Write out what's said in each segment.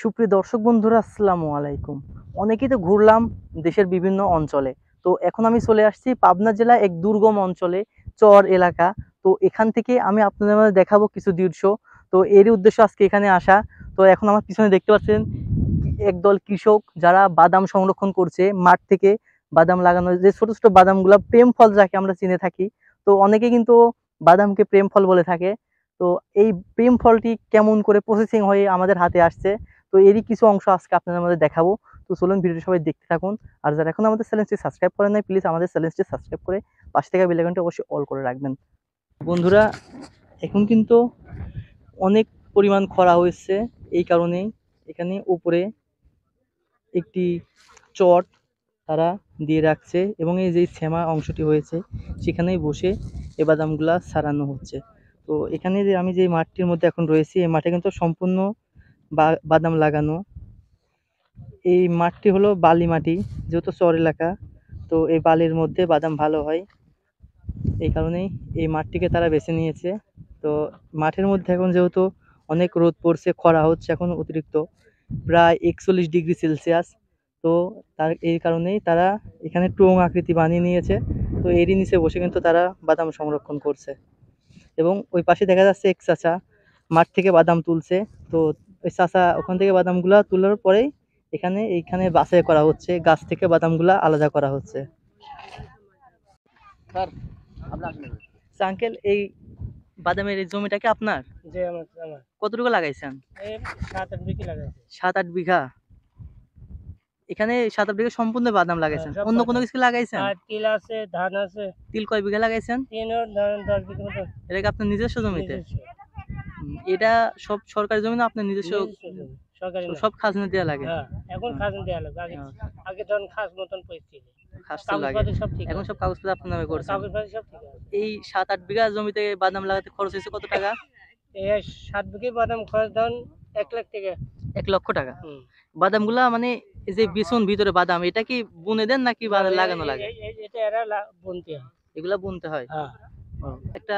সুপ্রিয় দর্শক বন্ধুরা, আসসালামু আলাইকুম। অনেকেই তো ঘুরলাম দেশের বিভিন্ন অঞ্চলে। তো এখন আমি চলে আসছি পাবনা জেলায় এক দুর্গম অঞ্চলে, চর এলাকা। তো এখান থেকে আমি আপনাদের মাঝে দেখাবো কিছু দৃশ্য। তো এরই উদ্দেশ্য আজকে এখানে আসা। তো এখন আমার পিছনে দেখতে পাচ্ছেন একদল কৃষক যারা বাদাম সংরক্ষণ করছে মাঠ থেকে। বাদাম লাগানো, যে ছোট ছোট বাদামগুলা প্রেম ফল যাকে আমরা চিনে থাকি। তো অনেকে কিন্তু বাদামকে প্রেম ফল বলে থাকে। তো এই প্রেম ফলটি কেমন করে প্রসেসিং হয়ে আমাদের হাতে আসছে, তো এরই কিছু অংশ আজকে আপনাদের মধ্যে দেখাবো। তো চলুন ভিডিওটি সবাই দেখতে থাকুন। আর যারা এখন আমাদের চ্যানেলটি সাবস্ক্রাইব করেন নাই, প্লিজ আমাদের চ্যানেলটি সাবস্ক্রাইব করে পাশে থাকা বেল আইকনটি অবশ্যই অল করে রাখবেন। বন্ধুরা, এখন কিন্তু অনেক পরিমাণ খরা হয়েছে। এই কারণেই এখানে উপরে একটি চট তারা দিয়ে রাখছে এবং এই যে শ্যামা অংশটি হয়েছে সেখানেই বসে এ বাদামগুলা ছাড়ানো হচ্ছে। তো এখানে যে আমি যে মাঠটির মধ্যে এখন রয়েছি, এই মাঠে কিন্তু সম্পূর্ণ বাদাম লাগানো। এই মাঠটি হলো বালি মাটি, যেহেতু চর এলাকা। তো এই বালির মধ্যে বাদাম ভালো হয়, এই কারণেই এই মাঠটিকে তারা বেছে নিয়েছে। তো মাঠের মধ্যে এখন যেহেতু অনেক রোদ পড়ছে, খরা হচ্ছে এখন অতিরিক্ত, প্রায় 41 ডিগ্রি সেলসিয়াস। তো তার এই কারণেই তারা এখানে টোং আকৃতি বানিয়ে নিয়েছে। তো এরই নিচে বসে কিন্তু তারা বাদাম সংরক্ষণ করছে। এবং ওই পাশে দেখা যাচ্ছে এক চাচা মাঠ থেকে বাদাম তুলছে। তো ওই চাচা ওখান থেকে বাদামগুলা তোলার পরেই এইখানে বাছাই করা হচ্ছে, গাছ থেকে বাদামগুলা আলাদা করা হচ্ছে। আঙ্কেল, এই বাদামের এই জমিটা কি আপনার? জি আমার। কতটুকু লাগাইছেন? এই 7-8 বিঘি লাগাইছি। 7-8 বিঘা। এখানে 7-8 বিঘা সম্পূর্ণ বাদাম লাগাইছেন, সব অন্য কোনো বাদাম। কিছু লাগাইছেন? আর তিল আছে, ধান আছে। তিল কয় বিঘা লাগাইছেন? তিনও ধরেন 10 বিঘি মতো। এটা কি আপনার নিজস্ব জমিতে? নিজস্ব। এটা সব সরকারি জমি না আপনার নিজস্ব? নিজস্ব জমি, সরকারি না। সব খাজনা দেওয়া লাগে? হ্যাঁ, এখন খাজনা দেয়া লাগবে। আগে ধরেন খাস মতন পরিস্থিতি। খাস তো লাগে। কাগজপত্র সব ঠিক এখন আছে। সব কাগজপত্র আপনার নামে করছেন? কাগজপত্র সব ঠিক আছে। এই 7-8 বিঘা জমিতে বাদাম লাগাতে খরচ হয়েছে কত টাকা? এই 7 বিঘি বাদাম খরচ ধরেন 1 লাখ টাকা। 1 লক্ষ টাকা। হুম। বাদামগুলা মানে এই যে বিচুন ভিতরে বাদাম, এটা কি বুনে দেন নাকি লাগানো লাগে? এটা এরা বুনতে হয়। এগুলা বুনতে হয়? হ্যাঁ। ও, একটা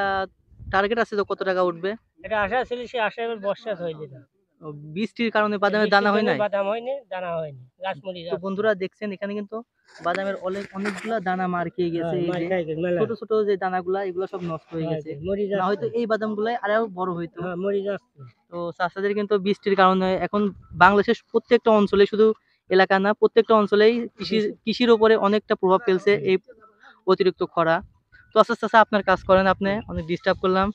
টার্গেট আছে তো কত টাকা উঠবে? এটা আশা ছিল, সে আশা এবার বর্ষা হইল না। ও, বৃষ্টির কারণে বাদামের দানা হয় নাই? বাদাম হয়নি, দানা হয়নি। গাছ মরে তো যাচ্ছে। বন্ধুরা দেখছেন, এখানে কিন্তু বাদামের অনেকগুলা দানা মার খেয়ে গেছে। এই মার যে খাই গেছে, মেলা। ছোট ছোট যে দানাগুলা, এগুলো সব নষ্ট হয়ে গেছে। মরে না হয়তো যাচ্ছে। এই বাদামগুলাই আরো বড় হইতো। হ্যাঁ, মরে যাচ্ছে। তো চাষাদের কিন্তু বৃষ্টির কারণে এখন বাংলাদেশের প্রত্যেকটা অঞ্চলে, শুধু এলাকা না, প্রত্যেকটা অঞ্চলেই কৃষির উপরে অনেকটা প্রভাব ফেলছে এই অতিরিক্ত খরা। তো আচ্ছা চাচা, আপনার কাজ করেন, আপনি অনেক ডিস্টার্ব করলাম।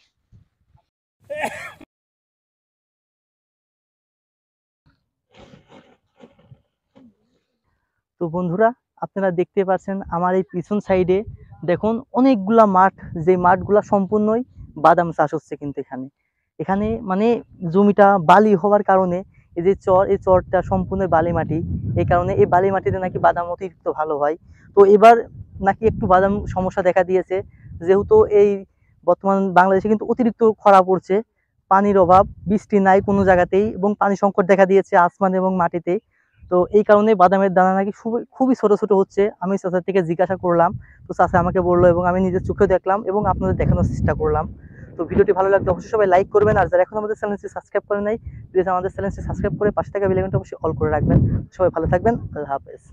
তো বন্ধুরা, আপনারা দেখতে পাচ্ছেন আমার এই পিছন সাইডে দেখুন অনেকগুলা মাঠ, যে মাঠগুলা সম্পূর্ণই বাদাম চাষ হচ্ছে। কিন্তু এখানে এখানে মানে জমিটা বালি হওয়ার কারণে এই যে এই চরটা সম্পূর্ণ বালি মাটি। এই কারণে এই বালি মাটিতে নাকি বাদাম অতিরিক্ত ভালো হয়। তো এবার নাকি একটু বাদাম সমস্যা দেখা দিয়েছে, যেহেতু এই বর্তমান বাংলাদেশে কিন্তু অতিরিক্ত খরা পড়ছে, পানির অভাব, বৃষ্টি নাই কোনো জায়গাতেই, এবং পানি সংকট দেখা দিয়েছে আসমান এবং মাটিতে। তো এই কারণে বাদামের দানা নাকি খুবই ছোট ছোট হচ্ছে। আমি চাচার থেকে জিজ্ঞাসা করলাম, তো চাচা আমাকে বললো এবং আমি নিজের চোখে দেখলাম এবং আপনাদের দেখানোর চেষ্টা করলাম। তো ভিডিওটি ভালো লাগলে অবশ্যই সবাই লাইক করবেন, আর যারা এখন আমাদের চ্যানেলটি সাবস্ক্রাইব করে নাই, প্লিজ আমাদের চ্যানেলটি সাবস্ক্রাইব করে পাশে থাকা বেল আইকনটা অবশ্যই অল করে রাখবেন। সবাই ভালো থাকবেন, আল্লাহ হাফেজ।